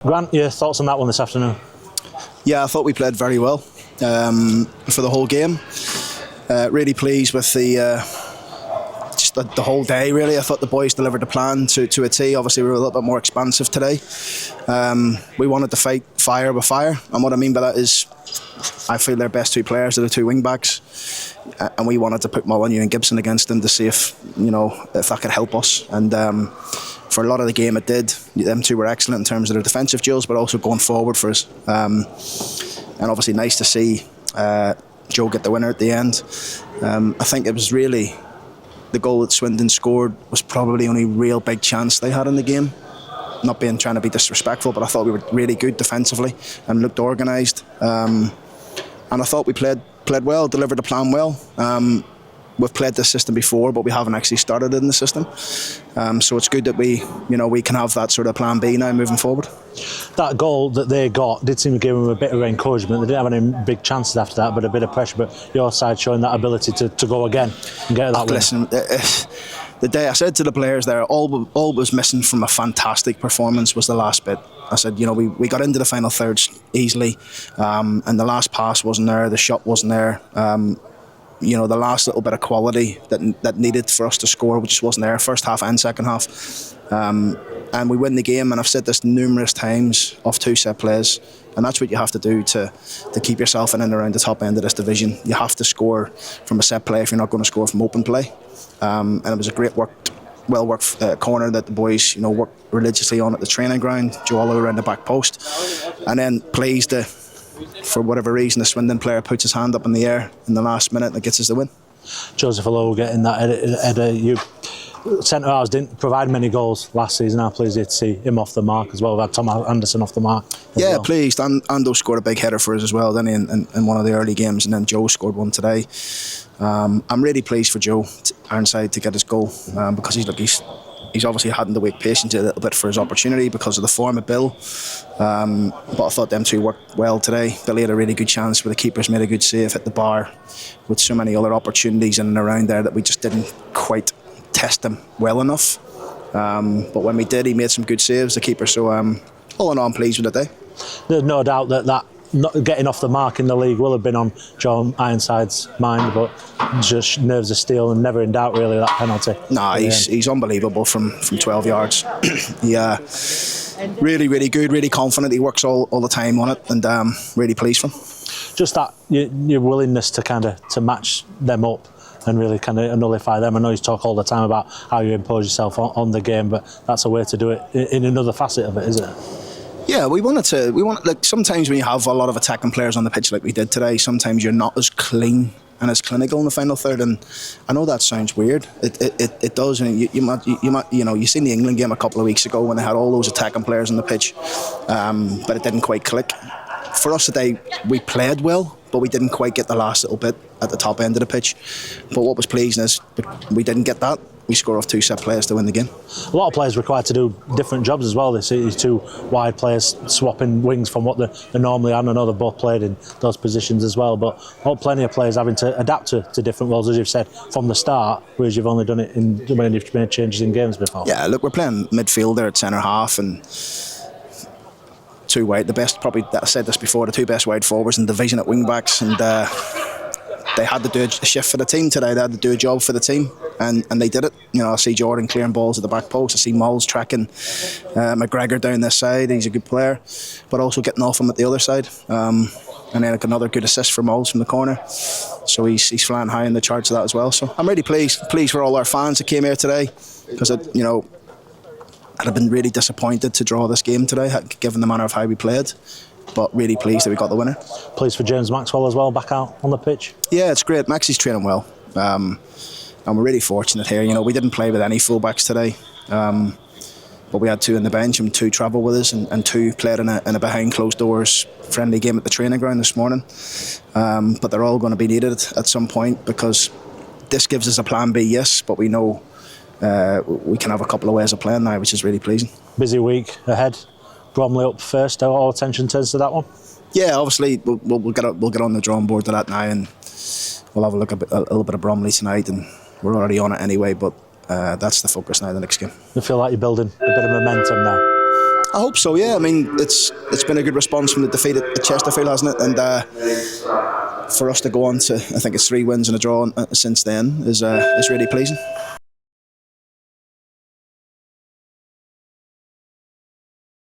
Grant, your thoughts on that one this afternoon? Yeah, I thought we played very well for the whole game. Really pleased with just the whole day, really. I thought the boys delivered the plan to a T. Obviously, we were a little bit more expansive today. We wanted to fight fire with fire, and what I mean by that is I feel their best two players are the two wing backs, and we wanted to put Molyneux and Gibson against them to see if that could help us. And for a lot of the game, it did. Them two were excellent in terms of their defensive duels, but also going forward for us. And obviously, nice to see Joe get the winner at the end. I think it was really the goal that Swindon scored was probably the only real big chance they had in the game. Not trying to be disrespectful, but I thought we were really good defensively and looked organised. And I thought we played well, delivered the plan well. We've played this system before, but we haven't actually started in the system. So it's good that we can have that sort of plan B now moving forward. That goal that they got did seem to give them a bit of encouragement. They didn't have any big chances after that, but a bit of pressure. But your side showing that ability to go again and get that win. Listen, the day I said to the players there, all was missing from a fantastic performance was the last bit. I said, we got into the final thirds easily, and the last pass wasn't there, the shot wasn't there. The last little bit of quality that needed for us to score, which wasn't there, first half and second half. And we win the game, and I've said this numerous times, off two set plays, and that's what you have to do to keep yourself in and around the top end of this division. You have to score from a set play if you're not going to score from open play. And it was a great well worked corner that the boys worked religiously on at the training ground, Joe Oliver around the back post, and then pleased to, for whatever reason, the Swindon player puts his hand up in the air in the last minute and gets us the win. Joseph Lowe getting that header. You centre-halves didn't provide many goals last season. I'm pleased to see him off the mark as well. We've had Tom Anderson off the mark. Yeah, well. Pleased. Ando scored a big header for us as well, didn't he, in one of the early games, and then Joe scored one today. I'm really pleased for Joe Ironside to get his goal because he's obviously hadn't to wait patiently a little bit for his opportunity because of the form of Bill. But I thought them two worked well today. Billy had a really good chance where the keepers made a good save, hit the bar, with so many other opportunities in and around there that we just didn't quite test him well enough. But when we did, he made some good saves, the keeper. So all in all, I'm pleased with the day. There's no doubt that not getting off the mark in the league will have been on John Ironside's mind, but just nerves of steel and never in doubt really that penalty. Nah, he's unbelievable from 12 yards. Yeah, really, really good, really confident. He works all the time on it, and really pleased for him. Just that your willingness to match them up and really kind of nullify them. I know you talk all the time about how you impose yourself on the game, but that's a way to do it in another facet of it, isn't it? Yeah, we want like sometimes when you have a lot of attacking players on the pitch like we did today, sometimes you're not as clean and as clinical in the final third, and I know that sounds weird. It does. And you seen the England game a couple of weeks ago when they had all those attacking players on the pitch, but it didn't quite click. For us today, we played well, but we didn't quite get the last little bit at the top end of the pitch. But what was pleasing is we didn't get that. We score off two set players to win the game. A lot of players required to do different jobs as well. They see these two wide players swapping wings from what they normally are. I know they've both played in those positions as well, but plenty of players having to adapt to different roles, as you've said, from the start, whereas you've only done it when you've made changes in games before. Yeah, look, we're playing midfielder at centre half and two wide. The best, probably, I said this before, the two best wide forwards in the division at wing backs, and they had to do a shift for the team today. They had to do a job for the team, and they did it. I see Jordan clearing balls at the back post. I see Mols tracking McGregor down this side. He's a good player, but also getting off him at the other side. And then another good assist for Mols from the corner. So he's flying high in the charts of that as well. So I'm really pleased for all our fans that came here today, because I'd have been really disappointed to draw this game today, given the manner of how we played. But really pleased that we got the winner. Pleased for James Maxwell as well, back out on the pitch. Yeah, it's great. Maxie's training well, and we're really fortunate here. We didn't play with any fullbacks today, but we had two on the bench and two travel with us, and two played in a behind closed doors friendly game at the training ground this morning. But they're all going to be needed at some point, because this gives us a plan B, yes, but we know we can have a couple of ways of playing now, which is really pleasing. Busy week ahead. Bromley up first. All attention turns to that one. Yeah, obviously we'll get on the drawing board to that now, and we'll have a look at a little bit of Bromley tonight, and we're already on it anyway. But that's the focus now. The next game. You feel like you're building a bit of momentum now. I hope so. Yeah, I mean it's been a good response from the defeat at Chesterfield, hasn't it? And for us to go on to, I think it's 3 wins and a draw since then is really pleasing.